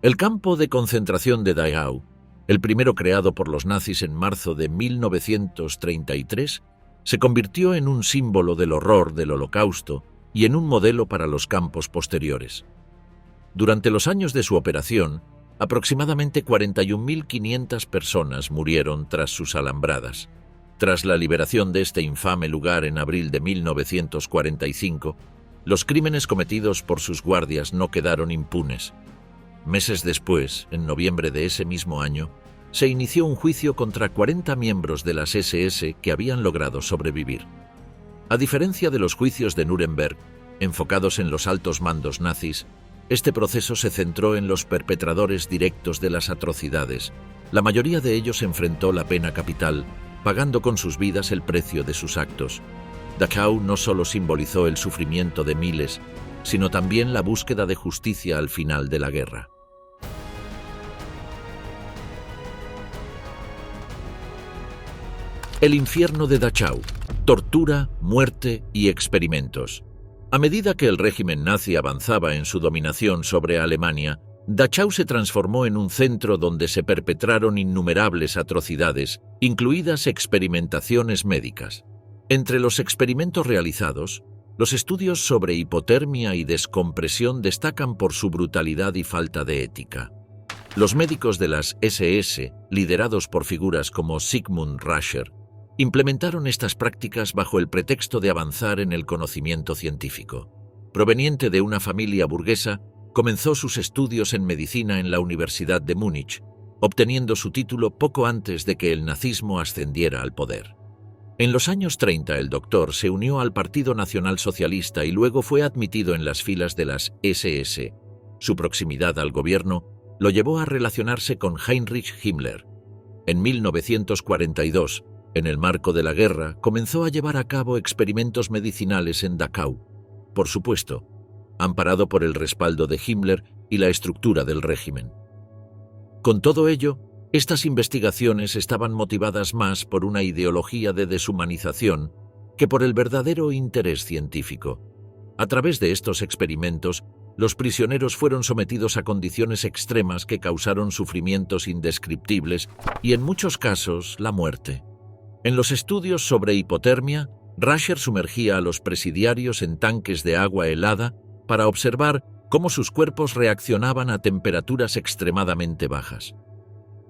El campo de concentración de Dachau, el primero creado por los nazis en marzo de 1933, se convirtió en un símbolo del horror del Holocausto y en un modelo para los campos posteriores. Durante los años de su operación, aproximadamente 41.500 personas murieron tras sus alambradas. Tras la liberación de este infame lugar en abril de 1945, los crímenes cometidos por sus guardias no quedaron impunes. Meses después, en noviembre de ese mismo año, se inició un juicio contra 40 miembros de las SS que habían logrado sobrevivir. A diferencia de los juicios de Nuremberg, enfocados en los altos mandos nazis, este proceso se centró en los perpetradores directos de las atrocidades. La mayoría de ellos enfrentó la pena capital, pagando con sus vidas el precio de sus actos. Dachau no solo simbolizó el sufrimiento de miles, sino también la búsqueda de justicia al final de la guerra. El infierno de Dachau: tortura, muerte y experimentos. A medida que el régimen nazi avanzaba en su dominación sobre Alemania, Dachau se transformó en un centro donde se perpetraron innumerables atrocidades, incluidas experimentaciones médicas. Entre los experimentos realizados, los estudios sobre hipotermia y descompresión destacan por su brutalidad y falta de ética. Los médicos de las SS, liderados por figuras como Sigmund Rascher, implementaron estas prácticas bajo el pretexto de avanzar en el conocimiento científico. Proveniente de una familia burguesa, comenzó sus estudios en medicina en la Universidad de Múnich, obteniendo su título poco antes de que el nazismo ascendiera al poder. En los años 30 el doctor se unió al Partido Nacional Socialista y luego fue admitido en las filas de las SS. Su proximidad al gobierno lo llevó a relacionarse con Heinrich Himmler. En 1942, en el marco de la guerra, comenzó a llevar a cabo experimentos medicinales en Dachau, por supuesto, amparado por el respaldo de Himmler y la estructura del régimen. Con todo ello, estas investigaciones estaban motivadas más por una ideología de deshumanización que por el verdadero interés científico. A través de estos experimentos, los prisioneros fueron sometidos a condiciones extremas que causaron sufrimientos indescriptibles y, en muchos casos, la muerte. En los estudios sobre hipotermia, Rascher sumergía a los presidiarios en tanques de agua helada para observar cómo sus cuerpos reaccionaban a temperaturas extremadamente bajas.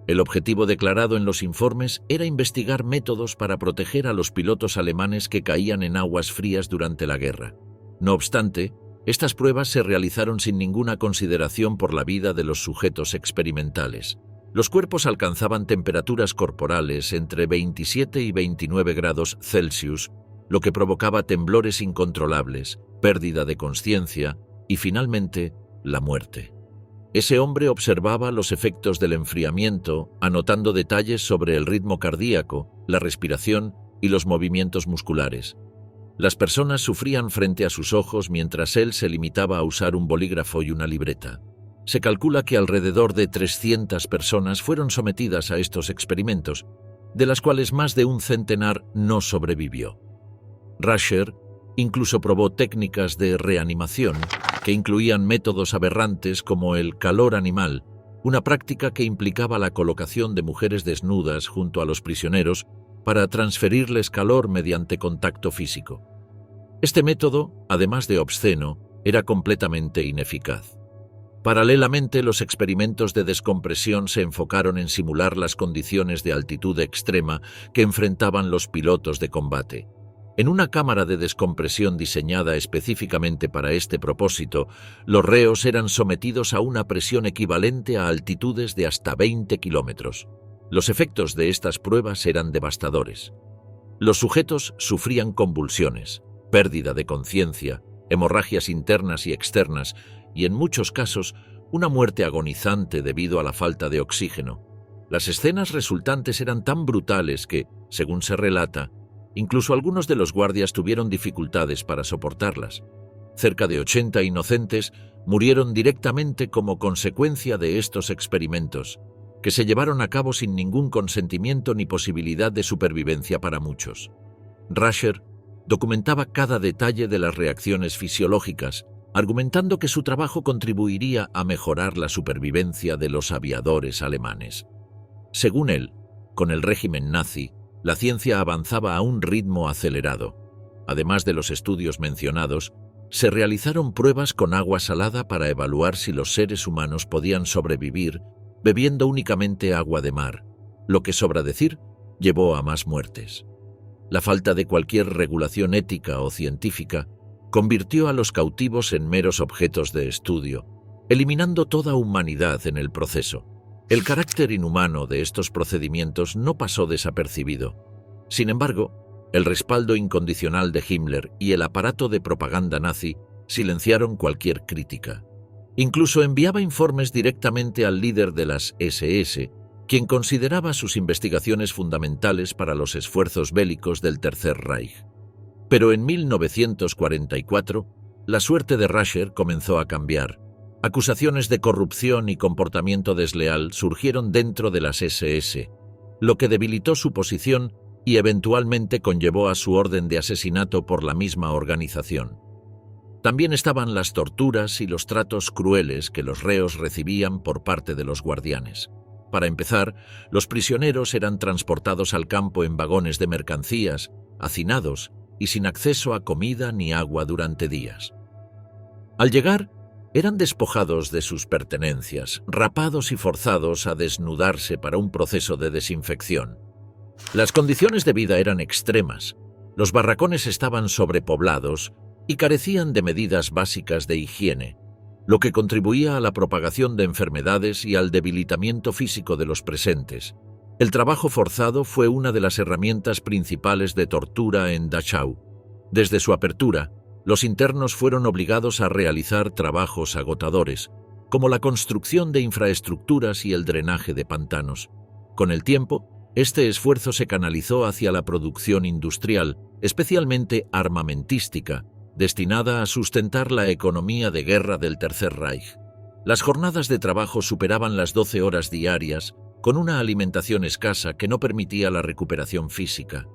El objetivo declarado en los informes era investigar métodos para proteger a los pilotos alemanes que caían en aguas frías durante la guerra. No obstante, estas pruebas se realizaron sin ninguna consideración por la vida de los sujetos experimentales. Los cuerpos alcanzaban temperaturas corporales entre 27 y 29 grados Celsius, lo que provocaba temblores incontrolables, pérdida de conciencia y, finalmente, la muerte. Ese hombre observaba los efectos del enfriamiento, anotando detalles sobre el ritmo cardíaco, la respiración y los movimientos musculares. Las personas sufrían frente a sus ojos mientras él se limitaba a usar un bolígrafo y una libreta. Se calcula que alrededor de 300 personas fueron sometidas a estos experimentos, de las cuales más de un centenar no sobrevivió. Rascher incluso probó técnicas de reanimación que incluían métodos aberrantes como el calor animal, una práctica que implicaba la colocación de mujeres desnudas junto a los prisioneros para transferirles calor mediante contacto físico. Este método, además de obsceno, era completamente ineficaz. Paralelamente, los experimentos de descompresión se enfocaron en simular las condiciones de altitud extrema que enfrentaban los pilotos de combate. En una cámara de descompresión diseñada específicamente para este propósito, los reos eran sometidos a una presión equivalente a altitudes de hasta 20 kilómetros. Los efectos de estas pruebas eran devastadores. Los sujetos sufrían convulsiones, pérdida de conciencia, hemorragias internas y externas y, en muchos casos, una muerte agonizante debido a la falta de oxígeno. Las escenas resultantes eran tan brutales que, según se relata, incluso algunos de los guardias tuvieron dificultades para soportarlas. Cerca de 80 inocentes murieron directamente como consecuencia de estos experimentos, que se llevaron a cabo sin ningún consentimiento ni posibilidad de supervivencia para muchos. Rascher documentaba cada detalle de las reacciones fisiológicas, argumentando que su trabajo contribuiría a mejorar la supervivencia de los aviadores alemanes. Según él, con el régimen nazi, la ciencia avanzaba a un ritmo acelerado. Además de los estudios mencionados, se realizaron pruebas con agua salada para evaluar si los seres humanos podían sobrevivir bebiendo únicamente agua de mar, lo que, sobra decir, llevó a más muertes. La falta de cualquier regulación ética o científica convirtió a los cautivos en meros objetos de estudio, eliminando toda humanidad en el proceso. El carácter inhumano de estos procedimientos no pasó desapercibido. Sin embargo, el respaldo incondicional de Himmler y el aparato de propaganda nazi silenciaron cualquier crítica. Incluso enviaba informes directamente al líder de las SS, quien consideraba sus investigaciones fundamentales para los esfuerzos bélicos del Tercer Reich. Pero en 1944, la suerte de Rascher comenzó a cambiar. Acusaciones de corrupción y comportamiento desleal surgieron dentro de las SS, lo que debilitó su posición y eventualmente conllevó a su orden de asesinato por la misma organización. También estaban las torturas y los tratos crueles que los reos recibían por parte de los guardianes. Para empezar, los prisioneros eran transportados al campo en vagones de mercancías, hacinados y sin acceso a comida ni agua durante días. Al llegar, eran despojados de sus pertenencias, rapados y forzados a desnudarse para un proceso de desinfección. Las condiciones de vida eran extremas, los barracones estaban sobrepoblados y carecían de medidas básicas de higiene, lo que contribuía a la propagación de enfermedades y al debilitamiento físico de los presentes. El trabajo forzado fue una de las herramientas principales de tortura en Dachau. Desde su apertura, los internos fueron obligados a realizar trabajos agotadores, como la construcción de infraestructuras y el drenaje de pantanos. Con el tiempo, este esfuerzo se canalizó hacia la producción industrial, especialmente armamentística, destinada a sustentar la economía de guerra del Tercer Reich. Las jornadas de trabajo superaban las 12 horas diarias, con una alimentación escasa que no permitía la recuperación física.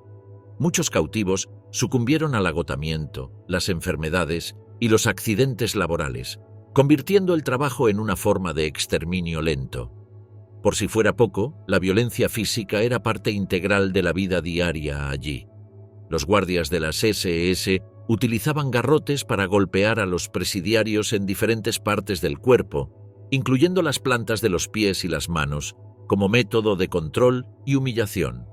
Muchos cautivos sucumbieron al agotamiento, las enfermedades y los accidentes laborales, convirtiendo el trabajo en una forma de exterminio lento. Por si fuera poco, la violencia física era parte integral de la vida diaria allí. Los guardias de las SS utilizaban garrotes para golpear a los presidiarios en diferentes partes del cuerpo, incluyendo las plantas de los pies y las manos, como método de control y humillación.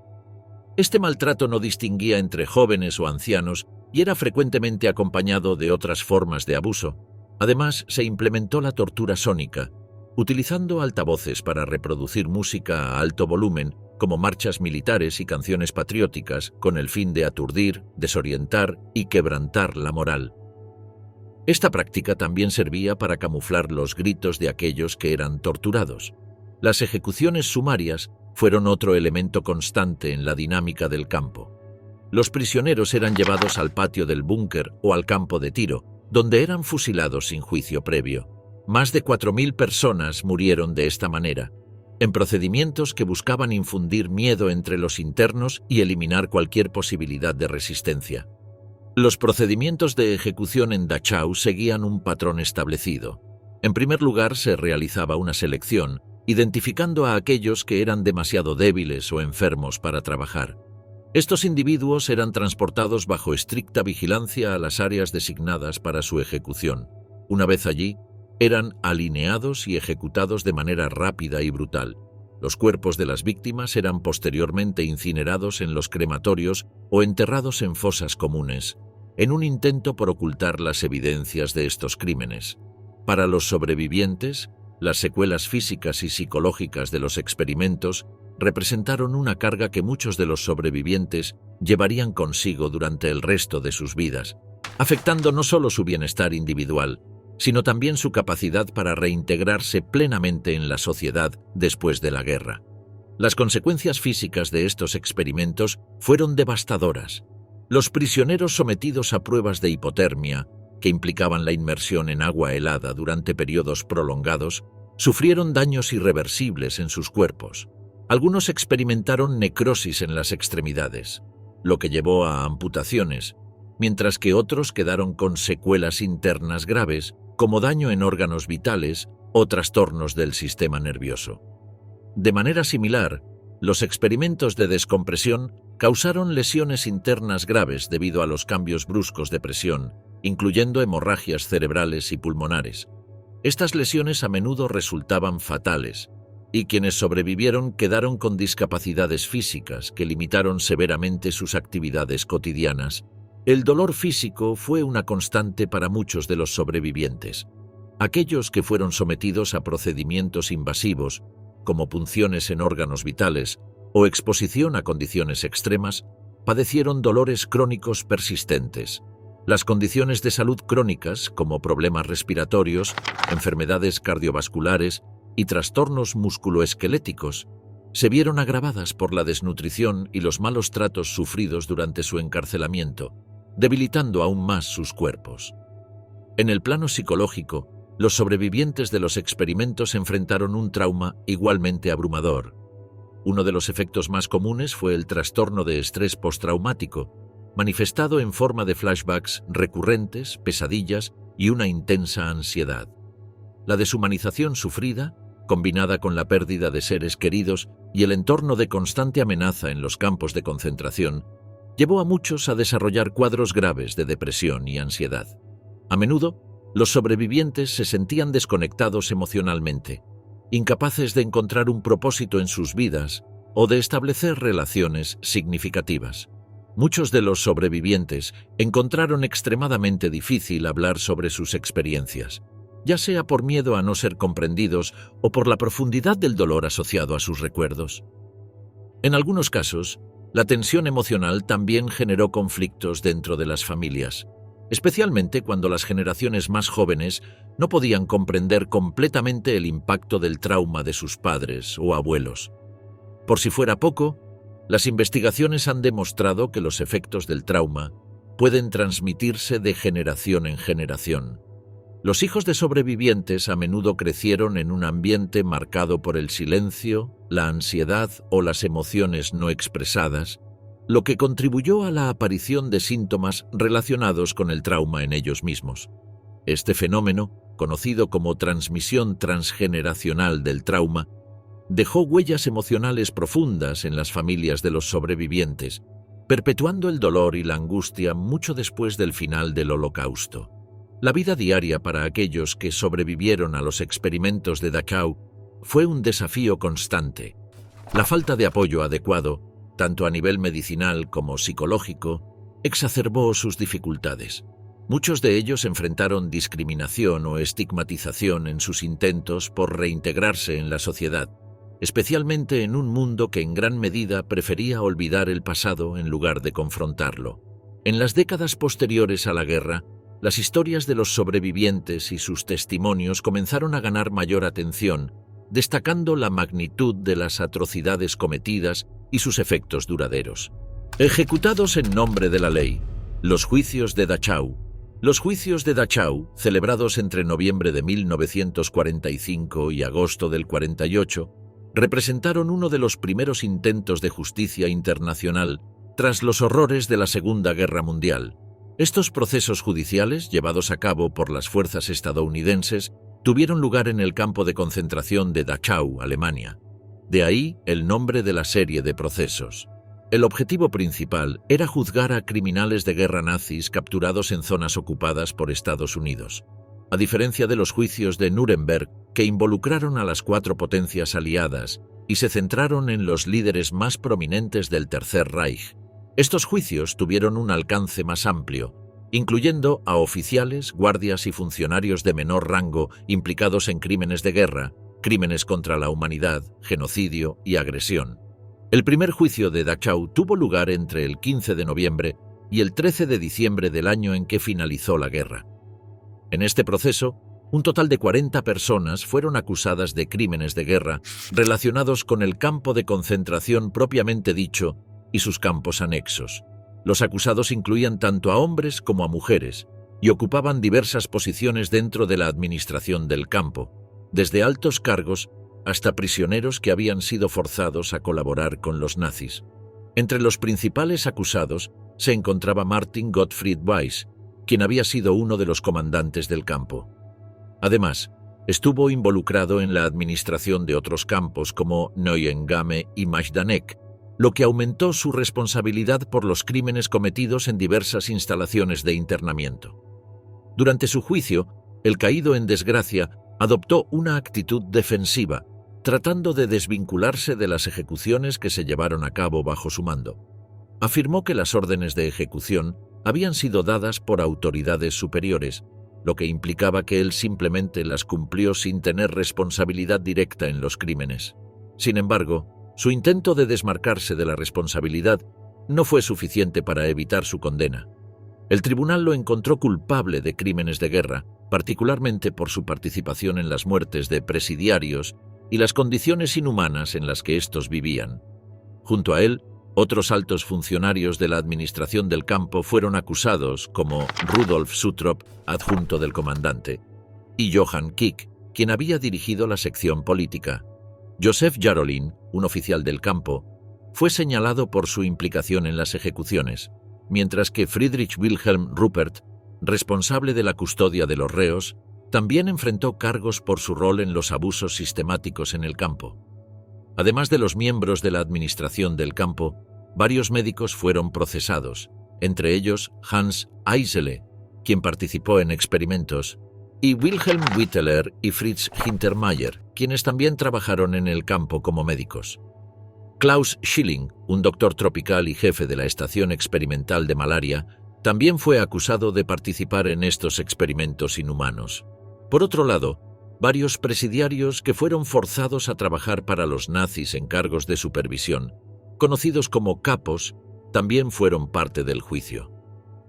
Este maltrato no distinguía entre jóvenes o ancianos y era frecuentemente acompañado de otras formas de abuso. Además, se implementó la tortura sónica, utilizando altavoces para reproducir música a alto volumen, como marchas militares y canciones patrióticas, con el fin de aturdir, desorientar y quebrantar la moral. Esta práctica también servía para camuflar los gritos de aquellos que eran torturados. Las ejecuciones sumarias fueron otro elemento constante en la dinámica del campo. Los prisioneros eran llevados al patio del búnker o al campo de tiro, donde eran fusilados sin juicio previo. Más de 4.000 personas murieron de esta manera, en procedimientos que buscaban infundir miedo entre los internos y eliminar cualquier posibilidad de resistencia. Los procedimientos de ejecución en Dachau seguían un patrón establecido. En primer lugar, se realizaba una selección, identificando a aquellos que eran demasiado débiles o enfermos para trabajar. Estos individuos eran transportados bajo estricta vigilancia a las áreas designadas para su ejecución. Una vez allí, eran alineados y ejecutados de manera rápida y brutal. Los cuerpos de las víctimas eran posteriormente incinerados en los crematorios o enterrados en fosas comunes, en un intento por ocultar las evidencias de estos crímenes. Para los sobrevivientes, las secuelas físicas y psicológicas de los experimentos representaron una carga que muchos de los sobrevivientes llevarían consigo durante el resto de sus vidas, afectando no solo su bienestar individual, sino también su capacidad para reintegrarse plenamente en la sociedad después de la guerra. Las consecuencias físicas de estos experimentos fueron devastadoras. Los prisioneros sometidos a pruebas de hipotermia, que implicaban la inmersión en agua helada durante periodos prolongados, sufrieron daños irreversibles en sus cuerpos. Algunos experimentaron necrosis en las extremidades, lo que llevó a amputaciones, mientras que otros quedaron con secuelas internas graves como daño en órganos vitales o trastornos del sistema nervioso. De manera similar, los experimentos de descompresión causaron lesiones internas graves debido a los cambios bruscos de presión, incluyendo hemorragias cerebrales y pulmonares. Estas lesiones a menudo resultaban fatales, y quienes sobrevivieron quedaron con discapacidades físicas que limitaron severamente sus actividades cotidianas. El dolor físico fue una constante para muchos de los sobrevivientes. Aquellos que fueron sometidos a procedimientos invasivos, como punciones en órganos vitales o exposición a condiciones extremas, padecieron dolores crónicos persistentes. Las condiciones de salud crónicas, como problemas respiratorios, enfermedades cardiovasculares y trastornos musculoesqueléticos, se vieron agravadas por la desnutrición y los malos tratos sufridos durante su encarcelamiento, debilitando aún más sus cuerpos. En el plano psicológico, los sobrevivientes de los experimentos enfrentaron un trauma igualmente abrumador. Uno de los efectos más comunes fue el trastorno de estrés postraumático, manifestado en forma de flashbacks recurrentes, pesadillas y una intensa ansiedad. La deshumanización sufrida, combinada con la pérdida de seres queridos y el entorno de constante amenaza en los campos de concentración, llevó a muchos a desarrollar cuadros graves de depresión y ansiedad. A menudo, los sobrevivientes se sentían desconectados emocionalmente, incapaces de encontrar un propósito en sus vidas o de establecer relaciones significativas. Muchos de los sobrevivientes encontraron extremadamente difícil hablar sobre sus experiencias, ya sea por miedo a no ser comprendidos o por la profundidad del dolor asociado a sus recuerdos. En algunos casos, la tensión emocional también generó conflictos dentro de las familias, especialmente cuando las generaciones más jóvenes no podían comprender completamente el impacto del trauma de sus padres o abuelos. Por si fuera poco, las investigaciones han demostrado que los efectos del trauma pueden transmitirse de generación en generación. Los hijos de sobrevivientes a menudo crecieron en un ambiente marcado por el silencio, la ansiedad o las emociones no expresadas, lo que contribuyó a la aparición de síntomas relacionados con el trauma en ellos mismos. Este fenómeno, conocido como transmisión transgeneracional del trauma, dejó huellas emocionales profundas en las familias de los sobrevivientes, perpetuando el dolor y la angustia mucho después del final del Holocausto. La vida diaria para aquellos que sobrevivieron a los experimentos de Dachau fue un desafío constante. La falta de apoyo adecuado, tanto a nivel medicinal como psicológico, exacerbó sus dificultades. Muchos de ellos enfrentaron discriminación o estigmatización en sus intentos por reintegrarse en la sociedad, especialmente en un mundo que en gran medida prefería olvidar el pasado en lugar de confrontarlo. En las décadas posteriores a la guerra, las historias de los sobrevivientes y sus testimonios comenzaron a ganar mayor atención, destacando la magnitud de las atrocidades cometidas y sus efectos duraderos. Ejecutados en nombre de la ley, los juicios de Dachau. Los juicios de Dachau, celebrados entre noviembre de 1945 y agosto del 48, representaron uno de los primeros intentos de justicia internacional tras los horrores de la Segunda Guerra Mundial. Estos procesos judiciales, llevados a cabo por las fuerzas estadounidenses, tuvieron lugar en el campo de concentración de Dachau, Alemania. De ahí el nombre de la serie de procesos. El objetivo principal era juzgar a criminales de guerra nazis capturados en zonas ocupadas por Estados Unidos. A diferencia de los juicios de Nuremberg, que involucraron a las 4 potencias aliadas y se centraron en los líderes más prominentes del Tercer Reich, estos juicios tuvieron un alcance más amplio, incluyendo a oficiales, guardias y funcionarios de menor rango implicados en crímenes de guerra, crímenes contra la humanidad, genocidio y agresión. El primer juicio de Dachau tuvo lugar entre el 15 de noviembre y el 13 de diciembre del año en que finalizó la guerra. En este proceso, un total de 40 personas fueron acusadas de crímenes de guerra relacionados con el campo de concentración propiamente dicho y sus campos anexos. Los acusados incluían tanto a hombres como a mujeres y ocupaban diversas posiciones dentro de la administración del campo, desde altos cargos hasta prisioneros que habían sido forzados a colaborar con los nazis. Entre los principales acusados se encontraba Martin Gottfried Weiss, quien había sido uno de los comandantes del campo. Además, estuvo involucrado en la administración de otros campos como Neuengamme y Majdanek, lo que aumentó su responsabilidad por los crímenes cometidos en diversas instalaciones de internamiento. Durante su juicio, el caído en desgracia adoptó una actitud defensiva, tratando de desvincularse de las ejecuciones que se llevaron a cabo bajo su mando. Afirmó que las órdenes de ejecución habían sido dadas por autoridades superiores, lo que implicaba que él simplemente las cumplió sin tener responsabilidad directa en los crímenes. Sin embargo, su intento de desmarcarse de la responsabilidad no fue suficiente para evitar su condena. El tribunal lo encontró culpable de crímenes de guerra, particularmente por su participación en las muertes de presidiarios y las condiciones inhumanas en las que estos vivían. Junto a él, otros altos funcionarios de la administración del campo fueron acusados, como Rudolf Suttrop, adjunto del comandante, y Johann Kick, quien había dirigido la sección política. Joseph Jarolin, un oficial del campo, fue señalado por su implicación en las ejecuciones, mientras que Friedrich Wilhelm Ruppert, responsable de la custodia de los reos, también enfrentó cargos por su rol en los abusos sistemáticos en el campo. Además de los miembros de la administración del campo, varios médicos fueron procesados, entre ellos Hans Eisele, quien participó en experimentos, y Wilhelm Witteler y Fritz Hintermeyer, quienes también trabajaron en el campo como médicos. Klaus Schilling, un doctor tropical y jefe de la estación experimental de malaria, también fue acusado de participar en estos experimentos inhumanos. Por otro lado, varios presidiarios que fueron forzados a trabajar para los nazis en cargos de supervisión, conocidos como capos, también fueron parte del juicio.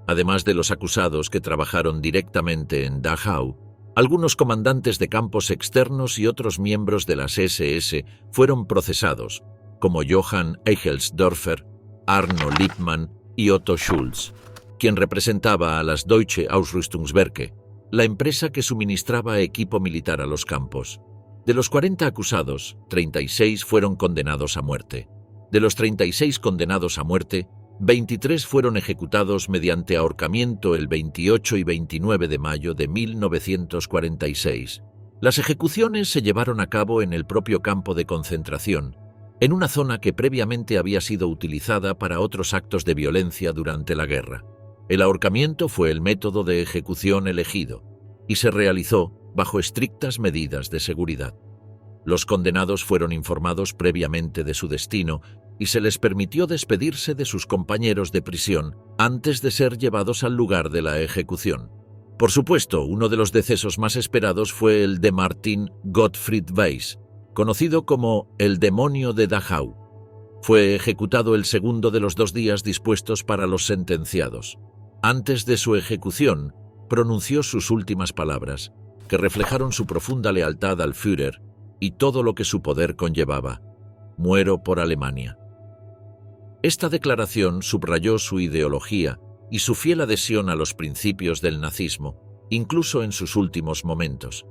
Además de los acusados que trabajaron directamente en Dachau, algunos comandantes de campos externos y otros miembros de las SS fueron procesados, como Johann Eichelsdorfer, Arno Lippmann y Otto Schulz, quien representaba a las Deutsche Ausrüstungswerke, la empresa que suministraba equipo militar a los campos. De los 40 acusados, 36 fueron condenados a muerte. De los 36 condenados a muerte, 23 fueron ejecutados mediante ahorcamiento el 28 y 29 de mayo de 1946. Las ejecuciones se llevaron a cabo en el propio campo de concentración, en una zona que previamente había sido utilizada para otros actos de violencia durante la guerra. El ahorcamiento fue el método de ejecución elegido y se realizó bajo estrictas medidas de seguridad. Los condenados fueron informados previamente de su destino y se les permitió despedirse de sus compañeros de prisión antes de ser llevados al lugar de la ejecución. Por supuesto, uno de los decesos más esperados fue el de Martin Gottfried Weiss, conocido como el demonio de Dachau. Fue ejecutado el segundo de los 2 días dispuestos para los sentenciados. Antes de su ejecución, pronunció sus últimas palabras, que reflejaron su profunda lealtad al Führer y todo lo que su poder conllevaba. Muero por Alemania. Esta declaración subrayó su ideología y su fiel adhesión a los principios del nazismo, incluso en sus últimos momentos.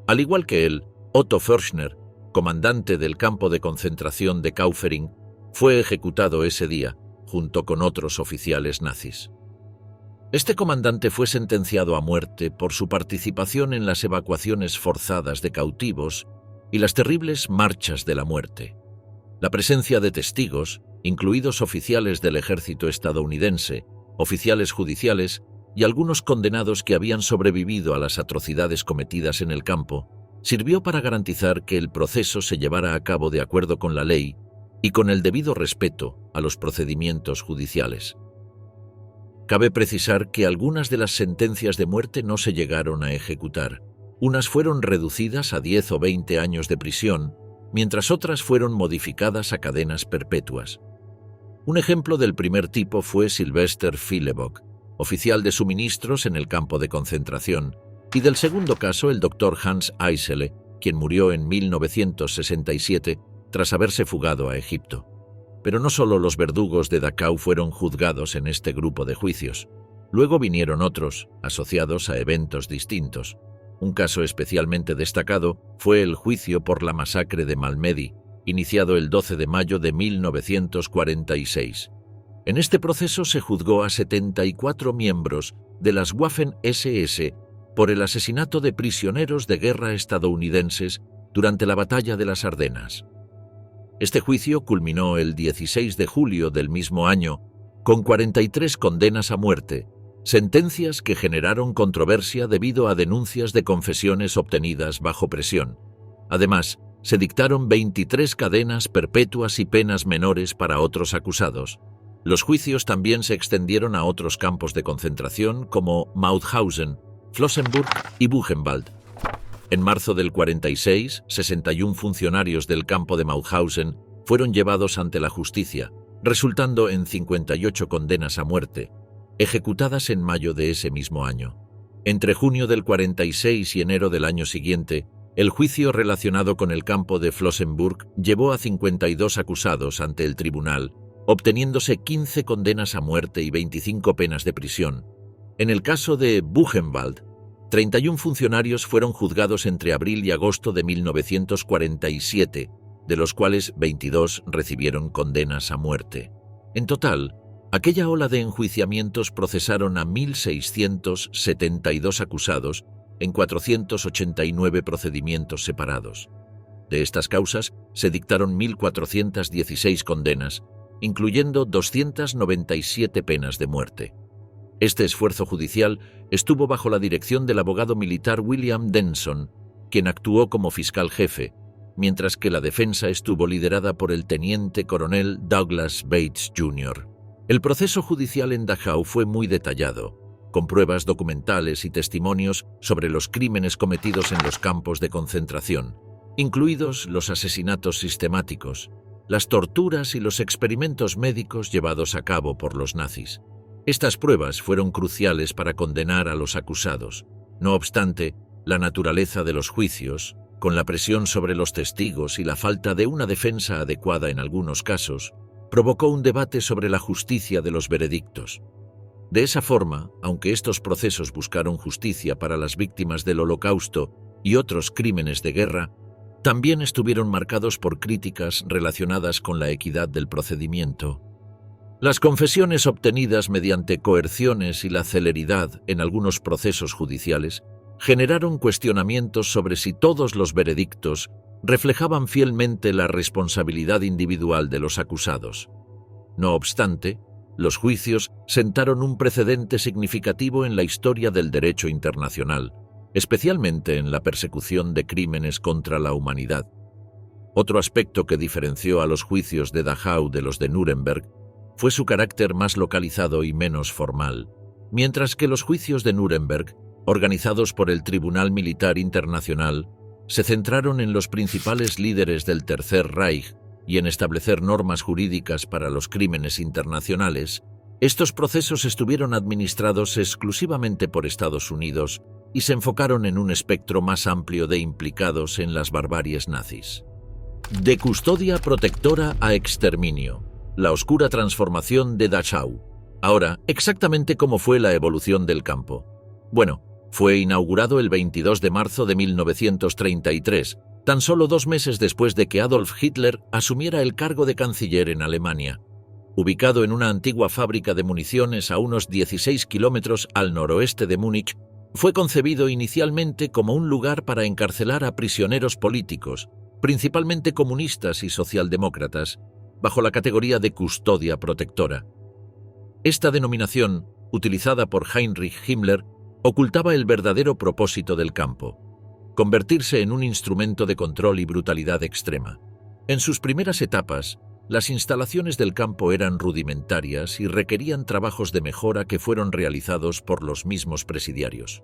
Al igual que él, Otto Förschner, comandante del campo de concentración de Kaufering, fue ejecutado ese día, junto con otros oficiales nazis. Este comandante fue sentenciado a muerte por su participación en las evacuaciones forzadas de cautivos y las terribles marchas de la muerte. La presencia de testigos, incluidos oficiales del ejército estadounidense, oficiales judiciales y algunos condenados que habían sobrevivido a las atrocidades cometidas en el campo, sirvió para garantizar que el proceso se llevara a cabo de acuerdo con la ley y con el debido respeto a los procedimientos judiciales. Cabe precisar que algunas de las sentencias de muerte no se llegaron a ejecutar. Unas fueron reducidas a 10 o 20 años de prisión, mientras otras fueron modificadas a cadenas perpetuas. Un ejemplo del primer tipo fue Sylvester Philebock, oficial de suministros en el campo de concentración, y del segundo caso el doctor Hans Eisele, quien murió en 1967 tras haberse fugado a Egipto. Pero no solo los verdugos de Dachau fueron juzgados en este grupo de juicios. Luego vinieron otros, asociados a eventos distintos. Un caso especialmente destacado fue el juicio por la masacre de Malmedy, iniciado el 12 de mayo de 1946. En este proceso se juzgó a 74 miembros de las Waffen-SS por el asesinato de prisioneros de guerra estadounidenses durante la Batalla de las Ardenas. Este juicio culminó el 16 de julio del mismo año con 43 condenas a muerte, sentencias que generaron controversia debido a denuncias de confesiones obtenidas bajo presión. Además, se dictaron 23 cadenas perpetuas y penas menores para otros acusados. Los juicios también se extendieron a otros campos de concentración como Mauthausen, Flossenbürg y Buchenwald. En marzo del 46, 61 funcionarios del campo de Mauthausen fueron llevados ante la justicia, resultando en 58 condenas a muerte, ejecutadas en mayo de ese mismo año. Entre junio del 46 y enero del año siguiente, el juicio relacionado con el campo de Flossenbürg llevó a 52 acusados ante el tribunal, obteniéndose 15 condenas a muerte y 25 penas de prisión. En el caso de Buchenwald, 31 funcionarios fueron juzgados entre abril y agosto de 1947, de los cuales 22 recibieron condenas a muerte. En total, aquella ola de enjuiciamientos procesaron a 1.672 acusados en 489 procedimientos separados. De estas causas se dictaron 1.416 condenas, incluyendo 297 penas de muerte. Este esfuerzo judicial estuvo bajo la dirección del abogado militar William Denson, quien actuó como fiscal jefe, mientras que la defensa estuvo liderada por el teniente coronel Douglas Bates Jr. El proceso judicial en Dachau fue muy detallado, con pruebas documentales y testimonios sobre los crímenes cometidos en los campos de concentración, incluidos los asesinatos sistemáticos, las torturas y los experimentos médicos llevados a cabo por los nazis. Estas pruebas fueron cruciales para condenar a los acusados. No obstante, la naturaleza de los juicios, con la presión sobre los testigos y la falta de una defensa adecuada en algunos casos, provocó un debate sobre la justicia de los veredictos. De esa forma, aunque estos procesos buscaron justicia para las víctimas del Holocausto y otros crímenes de guerra, también estuvieron marcados por críticas relacionadas con la equidad del procedimiento. Las confesiones obtenidas mediante coerciones y la celeridad en algunos procesos judiciales generaron cuestionamientos sobre si todos los veredictos reflejaban fielmente la responsabilidad individual de los acusados. No obstante, los juicios sentaron un precedente significativo en la historia del derecho internacional, especialmente en la persecución de crímenes contra la humanidad. Otro aspecto que diferenció a los juicios de Dachau de los de Nuremberg fue su carácter más localizado y menos formal, mientras que los juicios de Nuremberg, organizados por el Tribunal Militar Internacional, se centraron en los principales líderes del Tercer Reich y en establecer normas jurídicas para los crímenes internacionales. Estos procesos estuvieron administrados exclusivamente por Estados Unidos y se enfocaron en un espectro más amplio de implicados en las barbaries nazis. De custodia protectora a exterminio. La oscura transformación de Dachau. Ahora, exactamente cómo fue la evolución del campo. Bueno, fue inaugurado el 22 de marzo de 1933, tan solo 2 meses después de que Adolf Hitler asumiera el cargo de canciller en Alemania. Ubicado en una antigua fábrica de municiones a unos 16 kilómetros al noroeste de Múnich, fue concebido inicialmente como un lugar para encarcelar a prisioneros políticos, principalmente comunistas y socialdemócratas, bajo la categoría de custodia protectora. Esta denominación, utilizada por Heinrich Himmler, ocultaba el verdadero propósito del campo: convertirse en un instrumento de control y brutalidad extrema. En sus primeras etapas, las instalaciones del campo eran rudimentarias y requerían trabajos de mejora que fueron realizados por los mismos presidiarios.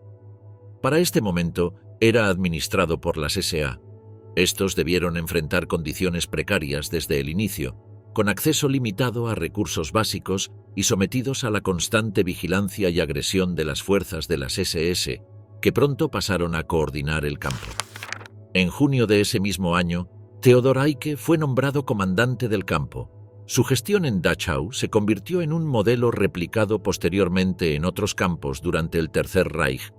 Para este momento, era administrado por las SA. Estos debieron enfrentar condiciones precarias desde el inicio, con acceso limitado a recursos básicos y sometidos a la constante vigilancia y agresión de las fuerzas de las SS, que pronto pasaron a coordinar el campo. En junio de ese mismo año, Theodor Eicke fue nombrado comandante del campo. Su gestión en Dachau se convirtió en un modelo replicado posteriormente en otros campos durante el Tercer Reich,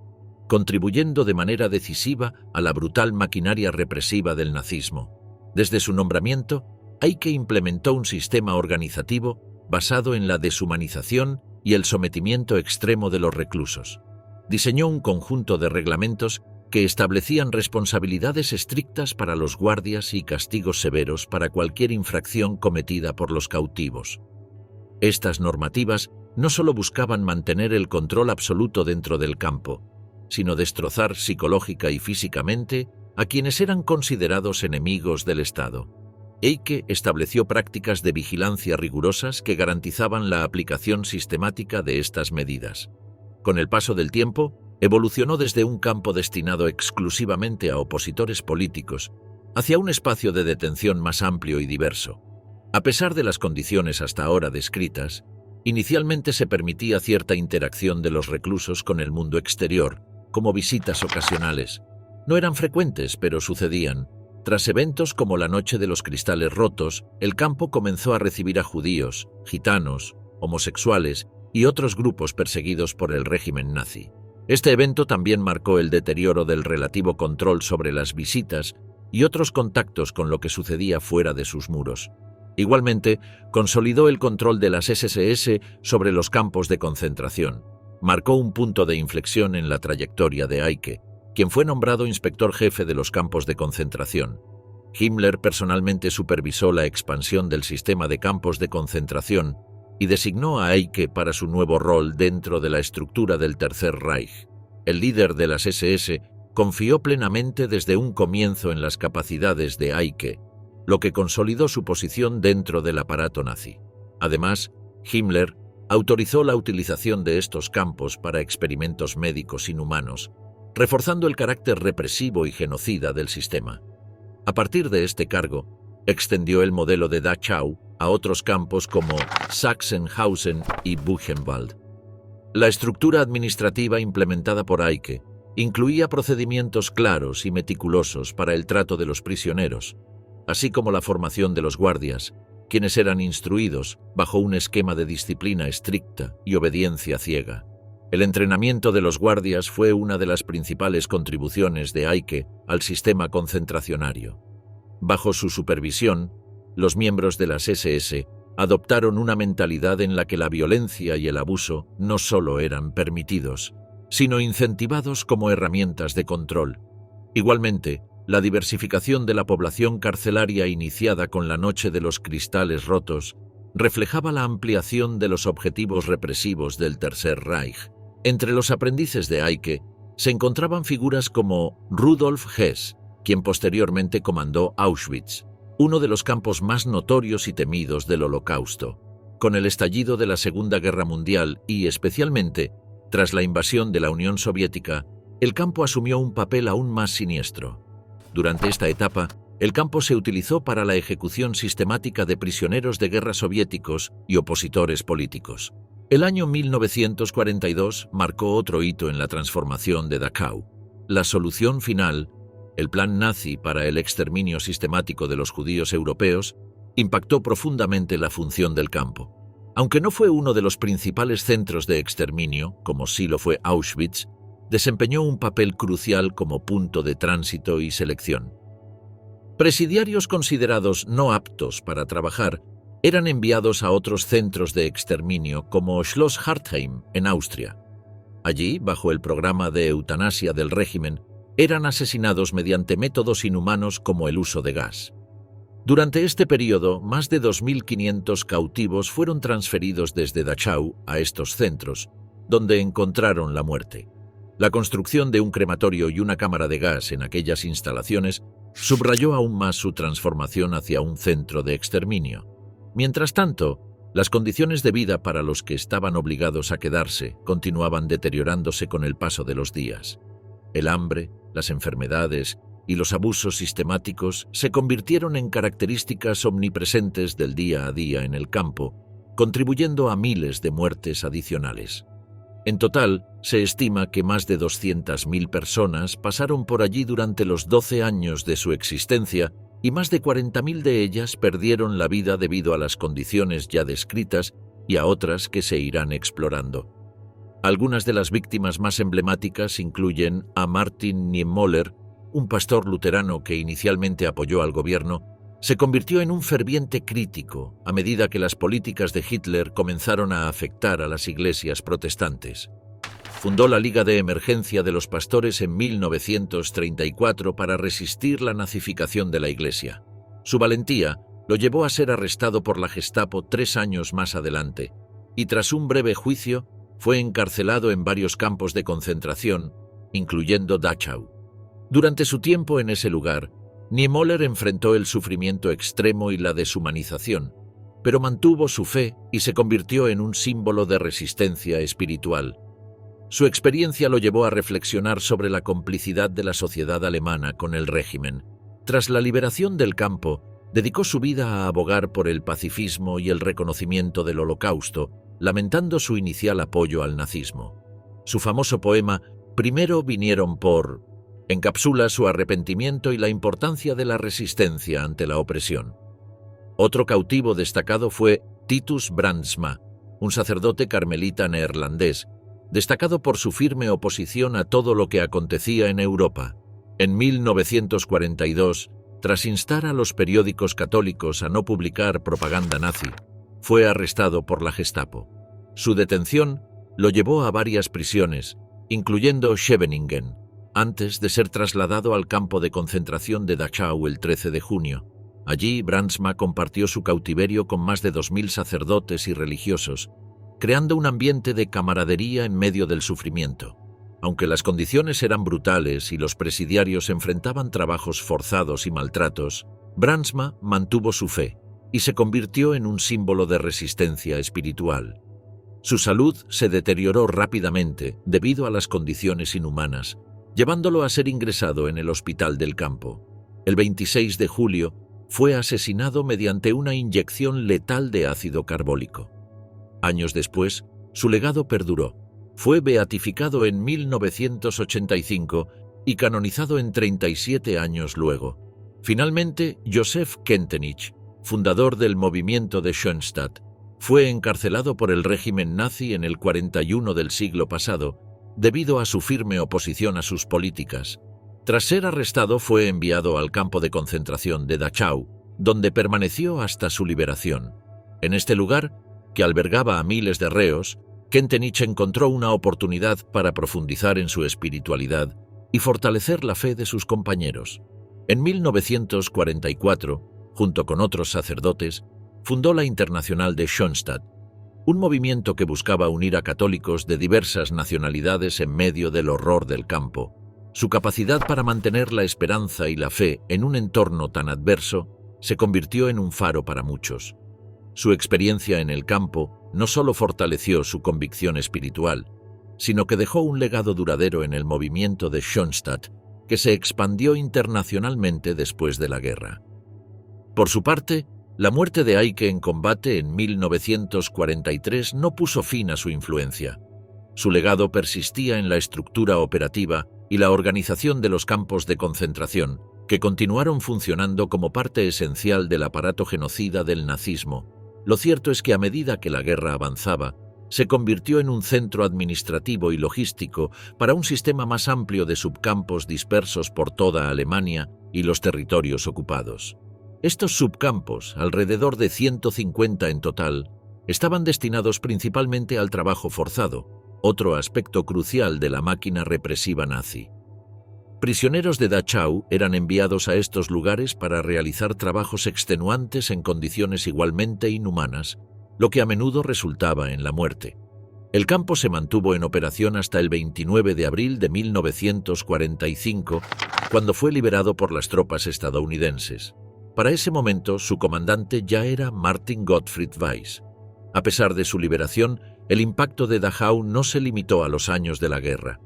contribuyendo de manera decisiva a la brutal maquinaria represiva del nazismo. Desde su nombramiento, Eicke implementó un sistema organizativo basado en la deshumanización y el sometimiento extremo de los reclusos. diseñó un conjunto de reglamentos que establecían responsabilidades estrictas para los guardias y castigos severos para cualquier infracción cometida por los cautivos. Estas normativas no solo buscaban mantener el control absoluto dentro del campo, sino destrozar psicológica y físicamente a quienes eran considerados enemigos del Estado. Eike estableció prácticas de vigilancia rigurosas que garantizaban la aplicación sistemática de estas medidas. Con el paso del tiempo, evolucionó desde un campo destinado exclusivamente a opositores políticos hacia un espacio de detención más amplio y diverso. A pesar de las condiciones hasta ahora descritas, inicialmente se permitía cierta interacción de los reclusos con el mundo exterior, como visitas ocasionales. No eran frecuentes, pero sucedían. Tras eventos como la Noche de los Cristales Rotos, el campo comenzó a recibir a judíos, gitanos, homosexuales y otros grupos perseguidos por el régimen nazi. Este evento también marcó el deterioro del relativo control sobre las visitas y otros contactos con lo que sucedía fuera de sus muros. Igualmente, consolidó el control de las SS sobre los campos de concentración. Marcó un punto de inflexión en la trayectoria de Eike, quien fue nombrado inspector jefe de los campos de concentración. Himmler personalmente supervisó la expansión del sistema de campos de concentración y designó a Eike para su nuevo rol dentro de la estructura del Tercer Reich. El líder de las SS confió plenamente desde un comienzo en las capacidades de Eike, lo que consolidó su posición dentro del aparato nazi. Además, Himmler autorizó la utilización de estos campos para experimentos médicos inhumanos, reforzando el carácter represivo y genocida del sistema. A partir de este cargo, extendió el modelo de Dachau a otros campos como Sachsenhausen y Buchenwald. La estructura administrativa implementada por Eike incluía procedimientos claros y meticulosos para el trato de los prisioneros, así como la formación de los guardias, quienes eran instruidos bajo un esquema de disciplina estricta y obediencia ciega. El entrenamiento de los guardias fue una de las principales contribuciones de Eike al sistema concentracionario. Bajo su supervisión, los miembros de las SS adoptaron una mentalidad en la que la violencia y el abuso no solo eran permitidos, sino incentivados como herramientas de control. Igualmente, la diversificación de la población carcelaria iniciada con la Noche de los Cristales Rotos reflejaba la ampliación de los objetivos represivos del Tercer Reich. Entre los aprendices de Eike se encontraban figuras como Rudolf Hess, quien posteriormente comandó Auschwitz, uno de los campos más notorios y temidos del Holocausto. Con el estallido de la Segunda Guerra Mundial y, especialmente, tras la invasión de la Unión Soviética, el campo asumió un papel aún más siniestro. Durante esta etapa, el campo se utilizó para la ejecución sistemática de prisioneros de guerra soviéticos y opositores políticos. El año 1942 marcó otro hito en la transformación de Dachau. La solución final, el plan nazi para el exterminio sistemático de los judíos europeos, impactó profundamente la función del campo. Aunque no fue uno de los principales centros de exterminio, como sí lo fue Auschwitz, desempeñó un papel crucial como punto de tránsito y selección. Presidiarios considerados no aptos para trabajar eran enviados a otros centros de exterminio como Schloss Hartheim, en Austria. Allí, bajo el programa de eutanasia del régimen, eran asesinados mediante métodos inhumanos como el uso de gas. Durante este periodo, más de 2.500 cautivos fueron transferidos desde Dachau a estos centros, donde encontraron la muerte. La construcción de un crematorio y una cámara de gas en aquellas instalaciones subrayó aún más su transformación hacia un centro de exterminio. Mientras tanto, las condiciones de vida para los que estaban obligados a quedarse continuaban deteriorándose con el paso de los días. El hambre, las enfermedades y los abusos sistemáticos se convirtieron en características omnipresentes del día a día en el campo, contribuyendo a miles de muertes adicionales. En total, se estima que más de 200.000 personas pasaron por allí durante los 12 años de su existencia y más de 40.000 de ellas perdieron la vida debido a las condiciones ya descritas y a otras que se irán explorando. Algunas de las víctimas más emblemáticas incluyen a Martin Niemöller, un pastor luterano que inicialmente apoyó al gobierno, se convirtió en un ferviente crítico a medida que las políticas de Hitler comenzaron a afectar a las iglesias protestantes. Fundó la Liga de Emergencia de los Pastores en 1934 para resistir la nazificación de la Iglesia. Su valentía lo llevó a ser arrestado por la Gestapo 3 años más adelante, y tras un breve juicio fue encarcelado en varios campos de concentración, incluyendo Dachau. Durante su tiempo en ese lugar, Niemöller enfrentó el sufrimiento extremo y la deshumanización, pero mantuvo su fe y se convirtió en un símbolo de resistencia espiritual. Su experiencia lo llevó a reflexionar sobre la complicidad de la sociedad alemana con el régimen. Tras la liberación del campo, dedicó su vida a abogar por el pacifismo y el reconocimiento del Holocausto, lamentando su inicial apoyo al nazismo. Su famoso poema «Primero vinieron por» encapsula su arrepentimiento y la importancia de la resistencia ante la opresión. Otro cautivo destacado fue Titus Brandsma, un sacerdote carmelita neerlandés, destacado por su firme oposición a todo lo que acontecía en Europa. En 1942, tras instar a los periódicos católicos a no publicar propaganda nazi, fue arrestado por la Gestapo. Su detención lo llevó a varias prisiones, incluyendo Scheveningen, antes de ser trasladado al campo de concentración de Dachau el 13 de junio. Allí, Brandsma compartió su cautiverio con más de 2000 sacerdotes y religiosos, creando un ambiente de camaradería en medio del sufrimiento. Aunque las condiciones eran brutales y los presidiarios enfrentaban trabajos forzados y maltratos, Brandsma mantuvo su fe y se convirtió en un símbolo de resistencia espiritual. Su salud se deterioró rápidamente debido a las condiciones inhumanas, llevándolo a ser ingresado en el hospital del campo. El 26 de julio fue asesinado mediante una inyección letal de ácido carbólico. Años después, su legado perduró. Fue beatificado en 1985 y canonizado en 37 años luego. Finalmente, Joseph Kentenich, fundador del movimiento de Schoenstatt, fue encarcelado por el régimen nazi en el 41 del siglo pasado, debido a su firme oposición a sus políticas. Tras ser arrestado, fue enviado al campo de concentración de Dachau, donde permaneció hasta su liberación. En este lugar, que albergaba a miles de reos, Kentenich encontró una oportunidad para profundizar en su espiritualidad y fortalecer la fe de sus compañeros. En 1944, junto con otros sacerdotes, fundó la Internacional de Schoenstatt, un movimiento que buscaba unir a católicos de diversas nacionalidades en medio del horror del campo. Su capacidad para mantener la esperanza y la fe en un entorno tan adverso se convirtió en un faro para muchos. Su experiencia en el campo no solo fortaleció su convicción espiritual, sino que dejó un legado duradero en el movimiento de Schoenstatt, que se expandió internacionalmente después de la guerra. Por su parte, la muerte de Eicke en combate en 1943 no puso fin a su influencia. Su legado persistía en la estructura operativa y la organización de los campos de concentración, que continuaron funcionando como parte esencial del aparato genocida del nazismo. Lo cierto es que a medida que la guerra avanzaba, se convirtió en un centro administrativo y logístico para un sistema más amplio de subcampos dispersos por toda Alemania y los territorios ocupados. Estos subcampos, alrededor de 150 en total, estaban destinados principalmente al trabajo forzado, otro aspecto crucial de la máquina represiva nazi. Prisioneros de Dachau eran enviados a estos lugares para realizar trabajos extenuantes en condiciones igualmente inhumanas, lo que a menudo resultaba en la muerte. El campo se mantuvo en operación hasta el 29 de abril de 1945, cuando fue liberado por las tropas estadounidenses. Para ese momento, su comandante ya era Martin Gottfried Weiss. A pesar de su liberación, el impacto de Dachau no se limitó a los años de la guerra.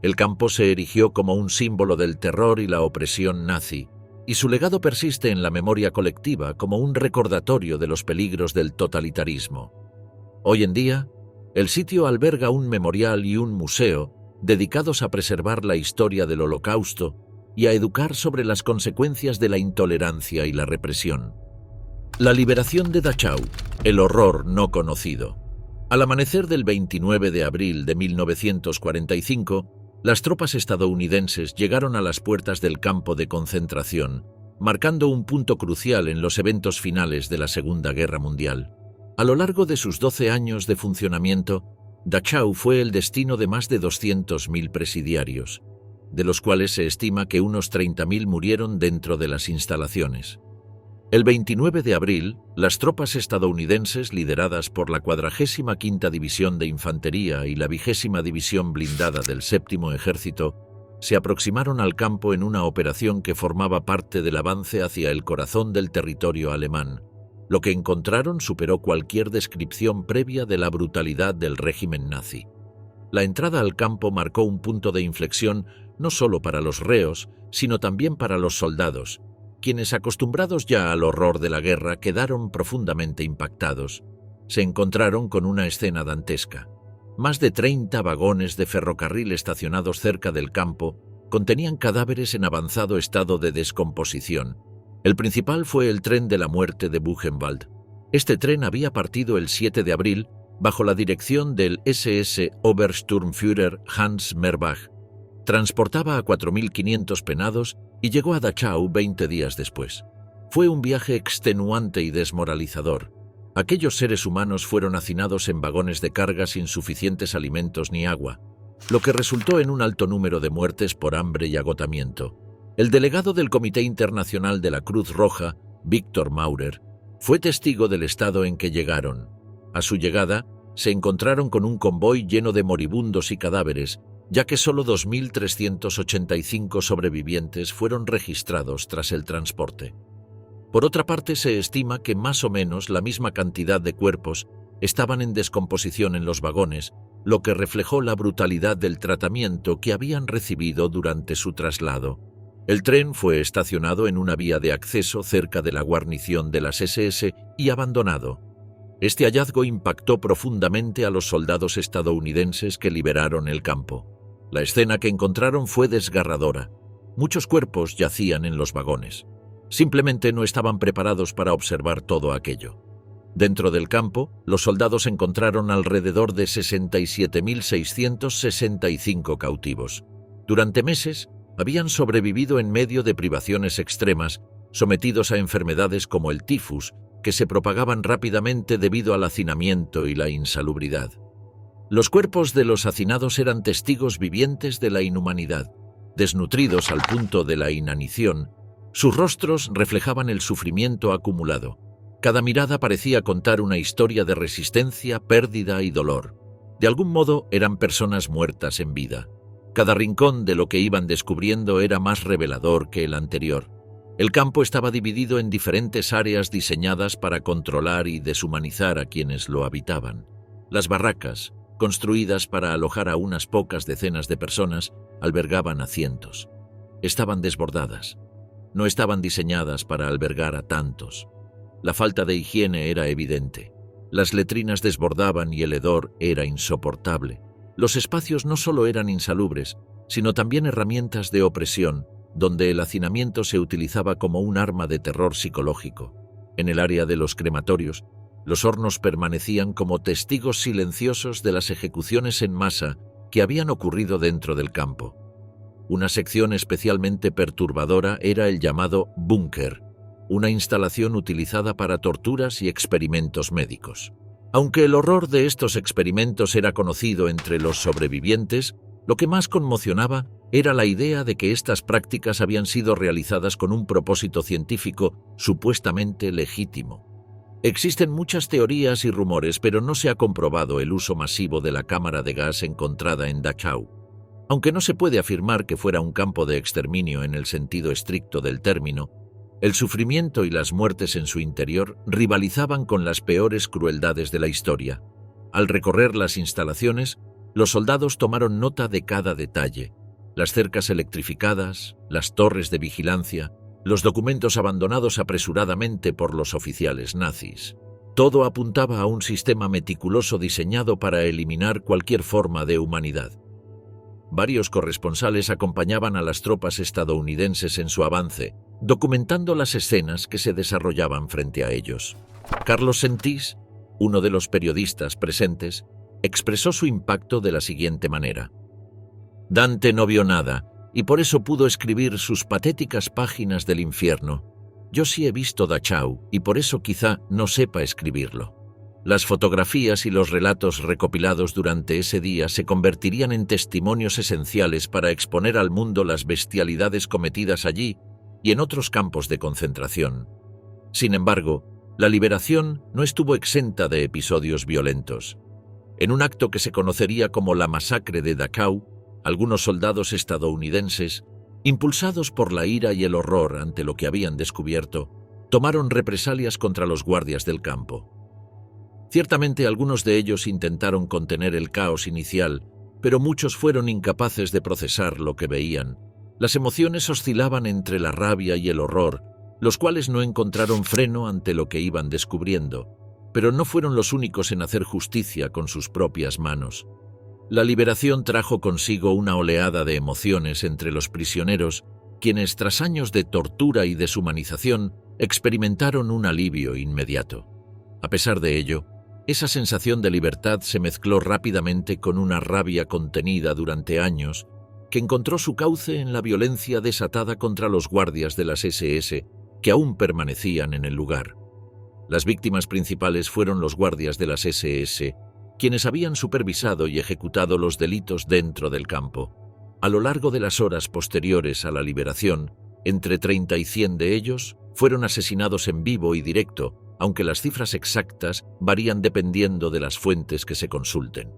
El campo se erigió como un símbolo del terror y la opresión nazi, y su legado persiste en la memoria colectiva como un recordatorio de los peligros del totalitarismo. Hoy en día, el sitio alberga un memorial y un museo dedicados a preservar la historia del Holocausto y a educar sobre las consecuencias de la intolerancia y la represión. La liberación de Dachau, el horror no conocido. Al amanecer del 29 de abril de 1945, las tropas estadounidenses llegaron a las puertas del campo de concentración, marcando un punto crucial en los eventos finales de la Segunda Guerra Mundial. A lo largo de sus 12 años de funcionamiento, Dachau fue el destino de más de 200.000 presidiarios, de los cuales se estima que unos 30.000 murieron dentro de las instalaciones. El 29 de abril, las tropas estadounidenses, lideradas por la 45ª División de Infantería y la 20ª División Blindada del Séptimo Ejército, se aproximaron al campo en una operación que formaba parte del avance hacia el corazón del territorio alemán. Lo que encontraron superó cualquier descripción previa de la brutalidad del régimen nazi. La entrada al campo marcó un punto de inflexión no solo para los reos, sino también para los soldados, quienes, acostumbrados ya al horror de la guerra, quedaron profundamente impactados. Se encontraron con una escena dantesca. Más de 30 vagones de ferrocarril estacionados cerca del campo contenían cadáveres en avanzado estado de descomposición. El principal fue el tren de la muerte de Buchenwald. Este tren había partido el 7 de abril bajo la dirección del SS Obersturmführer Hans Merbach. Transportaba a 4.500 penados y llegó a Dachau 20 días después. Fue un viaje extenuante y desmoralizador. Aquellos seres humanos fueron hacinados en vagones de carga sin suficientes alimentos ni agua, lo que resultó en un alto número de muertes por hambre y agotamiento. El delegado del Comité Internacional de la Cruz Roja, Viktor Maurer, fue testigo del estado en que llegaron. A su llegada, se encontraron con un convoy lleno de moribundos y cadáveres, ya que solo 2.385 sobrevivientes fueron registrados tras el transporte. Por otra parte, se estima que más o menos la misma cantidad de cuerpos estaban en descomposición en los vagones, lo que reflejó la brutalidad del tratamiento que habían recibido durante su traslado. El tren fue estacionado en una vía de acceso cerca de la guarnición de las SS y abandonado. Este hallazgo impactó profundamente a los soldados estadounidenses que liberaron el campo. La escena que encontraron fue desgarradora. Muchos cuerpos yacían en los vagones. Simplemente no estaban preparados para observar todo aquello. Dentro del campo, los soldados encontraron alrededor de 67.665 cautivos. Durante meses, habían sobrevivido en medio de privaciones extremas, sometidos a enfermedades como el tifus, que se propagaban rápidamente debido al hacinamiento y la insalubridad. Los cuerpos de los hacinados eran testigos vivientes de la inhumanidad. Desnutridos al punto de la inanición, sus rostros reflejaban el sufrimiento acumulado. Cada mirada parecía contar una historia de resistencia, pérdida y dolor. De algún modo eran personas muertas en vida. Cada rincón de lo que iban descubriendo era más revelador que el anterior. El campo estaba dividido en diferentes áreas diseñadas para controlar y deshumanizar a quienes lo habitaban. Las barracas, construidas para alojar a unas pocas decenas de personas, albergaban a cientos. Estaban desbordadas. No estaban diseñadas para albergar a tantos. La falta de higiene era evidente. Las letrinas desbordaban y el hedor era insoportable. Los espacios no solo eran insalubres, sino también herramientas de opresión, donde el hacinamiento se utilizaba como un arma de terror psicológico. En el área de los crematorios, los hornos permanecían como testigos silenciosos de las ejecuciones en masa que habían ocurrido dentro del campo. Una sección especialmente perturbadora era el llamado búnker, una instalación utilizada para torturas y experimentos médicos. Aunque el horror de estos experimentos era conocido entre los sobrevivientes, lo que más conmocionaba era la idea de que estas prácticas habían sido realizadas con un propósito científico supuestamente legítimo. Existen muchas teorías y rumores, pero no se ha comprobado el uso masivo de la cámara de gas encontrada en Dachau. Aunque no se puede afirmar que fuera un campo de exterminio en el sentido estricto del término, el sufrimiento y las muertes en su interior rivalizaban con las peores crueldades de la historia. Al recorrer las instalaciones, los soldados tomaron nota de cada detalle: las cercas electrificadas, las torres de vigilancia, los documentos abandonados apresuradamente por los oficiales nazis. Todo apuntaba a un sistema meticuloso diseñado para eliminar cualquier forma de humanidad. Varios corresponsales acompañaban a las tropas estadounidenses en su avance, documentando las escenas que se desarrollaban frente a ellos. Carlos Sentís, uno de los periodistas presentes, expresó su impacto de la siguiente manera: Dante no vio nada, y por eso pudo escribir sus patéticas páginas del infierno. Yo sí he visto Dachau, y por eso quizá no sepa escribirlo. Las fotografías y los relatos recopilados durante ese día se convertirían en testimonios esenciales para exponer al mundo las bestialidades cometidas allí y en otros campos de concentración. Sin embargo, la liberación no estuvo exenta de episodios violentos. En un acto que se conocería como la masacre de Dachau, algunos soldados estadounidenses, impulsados por la ira y el horror ante lo que habían descubierto, tomaron represalias contra los guardias del campo. Ciertamente algunos de ellos intentaron contener el caos inicial, pero muchos fueron incapaces de procesar lo que veían. Las emociones oscilaban entre la rabia y el horror, los cuales no encontraron freno ante lo que iban descubriendo, pero no fueron los únicos en hacer justicia con sus propias manos. La liberación trajo consigo una oleada de emociones entre los prisioneros, quienes tras años de tortura y deshumanización experimentaron un alivio inmediato. A pesar de ello, esa sensación de libertad se mezcló rápidamente con una rabia contenida durante años, que encontró su cauce en la violencia desatada contra los guardias de las SS que aún permanecían en el lugar. Las víctimas principales fueron los guardias de las SS, quienes habían supervisado y ejecutado los delitos dentro del campo. A lo largo de las horas posteriores a la liberación, entre 30 y 100 de ellos fueron asesinados en vivo y directo, aunque las cifras exactas varían dependiendo de las fuentes que se consulten.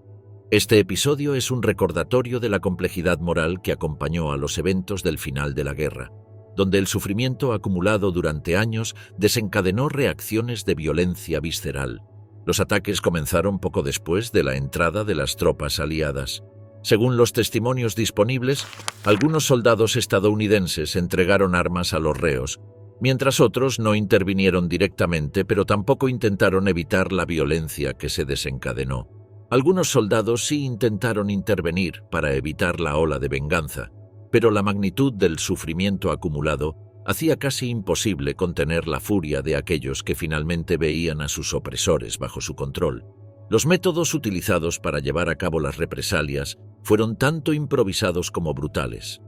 Este episodio es un recordatorio de la complejidad moral que acompañó a los eventos del final de la guerra, donde el sufrimiento acumulado durante años desencadenó reacciones de violencia visceral. Los ataques comenzaron poco después de la entrada de las tropas aliadas. Según los testimonios disponibles, algunos soldados estadounidenses entregaron armas a los reos, mientras otros no intervinieron directamente, pero tampoco intentaron evitar la violencia que se desencadenó. Algunos soldados sí intentaron intervenir para evitar la ola de venganza, pero la magnitud del sufrimiento acumulado hacía casi imposible contener la furia de aquellos que finalmente veían a sus opresores bajo su control. Los métodos utilizados para llevar a cabo las represalias fueron tanto improvisados como brutales.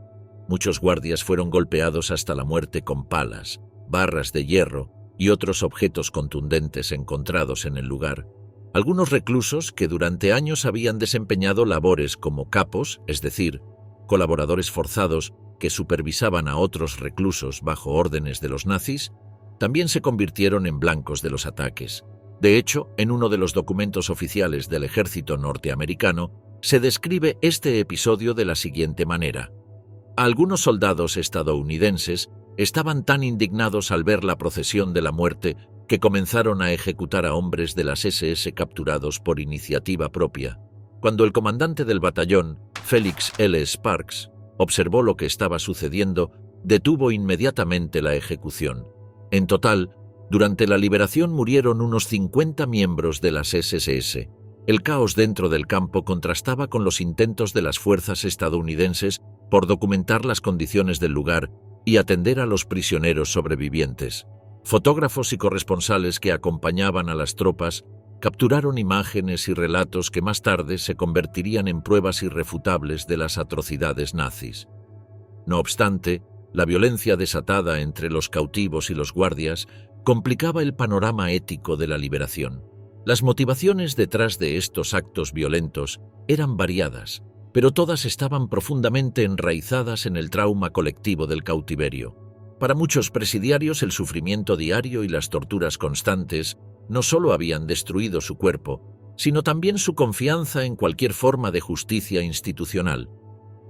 Muchos guardias fueron golpeados hasta la muerte con palas, barras de hierro y otros objetos contundentes encontrados en el lugar. Algunos reclusos que durante años habían desempeñado labores como capos, es decir, colaboradores forzados que supervisaban a otros reclusos bajo órdenes de los nazis, también se convirtieron en blancos de los ataques. De hecho, en uno de los documentos oficiales del ejército norteamericano, se describe este episodio de la siguiente manera. Algunos soldados estadounidenses estaban tan indignados al ver la procesión de la muerte que comenzaron a ejecutar a hombres de las SS capturados por iniciativa propia. Cuando el comandante del batallón, Felix L. Sparks, observó lo que estaba sucediendo, detuvo inmediatamente la ejecución. En total, durante la liberación murieron unos 50 miembros de las SS. El caos dentro del campo contrastaba con los intentos de las fuerzas estadounidenses por documentar las condiciones del lugar y atender a los prisioneros sobrevivientes. Fotógrafos y corresponsales que acompañaban a las tropas capturaron imágenes y relatos que más tarde se convertirían en pruebas irrefutables de las atrocidades nazis. No obstante, la violencia desatada entre los cautivos y los guardias complicaba el panorama ético de la liberación. Las motivaciones detrás de estos actos violentos eran variadas, pero todas estaban profundamente enraizadas en el trauma colectivo del cautiverio. Para muchos presidiarios, el sufrimiento diario y las torturas constantes no solo habían destruido su cuerpo, sino también su confianza en cualquier forma de justicia institucional.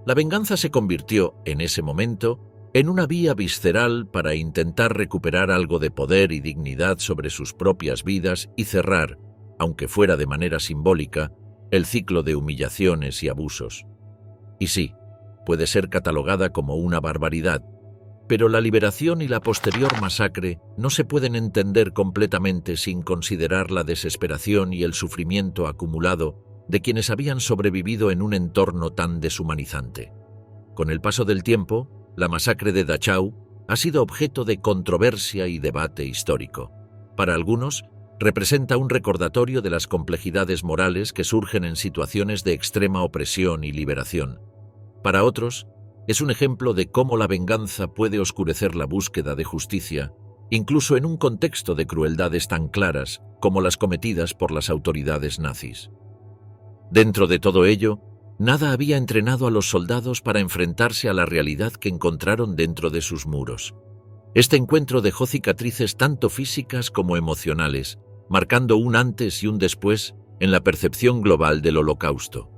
La venganza se convirtió, en ese momento, en una vía visceral para intentar recuperar algo de poder y dignidad sobre sus propias vidas y cerrar, aunque fuera de manera simbólica, el ciclo de humillaciones y abusos. Y sí, puede ser catalogada como una barbaridad, pero la liberación y la posterior masacre no se pueden entender completamente sin considerar la desesperación y el sufrimiento acumulado de quienes habían sobrevivido en un entorno tan deshumanizante. Con el paso del tiempo, la masacre de Dachau ha sido objeto de controversia y debate histórico. Para algunos, representa un recordatorio de las complejidades morales que surgen en situaciones de extrema opresión y liberación. Para otros, es un ejemplo de cómo la venganza puede oscurecer la búsqueda de justicia incluso en un contexto de crueldades tan claras como las cometidas por las autoridades nazis. Dentro de todo ello, nada había entrenado a los soldados para enfrentarse a la realidad que encontraron dentro de sus muros. Este encuentro dejó cicatrices tanto físicas como emocionales, marcando un antes y un después en la percepción global del Holocausto.